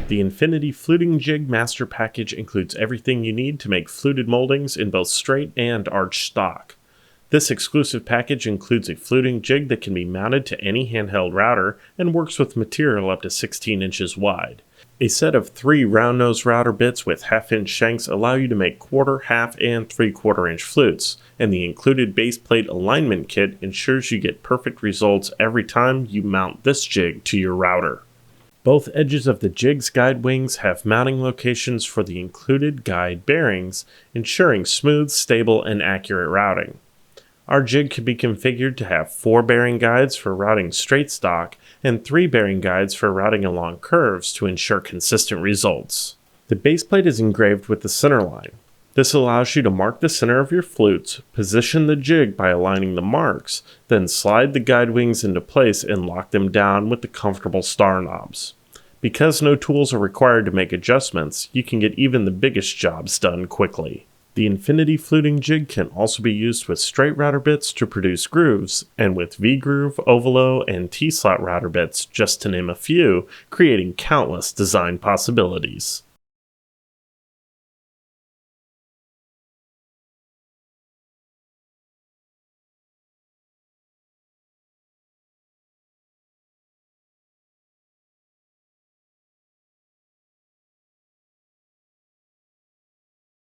The Infinity Fluting Jig Master Package includes everything you need to make fluted moldings in both straight and arch stock. This exclusive package includes a fluting jig that can be mounted to any handheld router and works with material up to 16 inches wide. A set of 3 round-nose router bits with half-inch shanks allow you to make quarter, half, and 3/4-inch flutes, and the included baseplate alignment kit ensures you get perfect results every time you mount this jig to your router. Both edges of the jig's guide wings have mounting locations for the included guide bearings, ensuring smooth, stable, and accurate routing. Our jig can be configured to have 4 bearing guides for routing straight stock and 3 bearing guides for routing along curves to ensure consistent results. The baseplate is engraved with the center line. This allows you to mark the center of your flutes, position the jig by aligning the marks, then slide the guide wings into place and lock them down with the comfortable star knobs. Because no tools are required to make adjustments, you can get even the biggest jobs done quickly. The Infinity Fluting Jig can also be used with straight router bits to produce grooves, and with V-groove, ovalo, and T-slot router bits, just to name a few, creating countless design possibilities.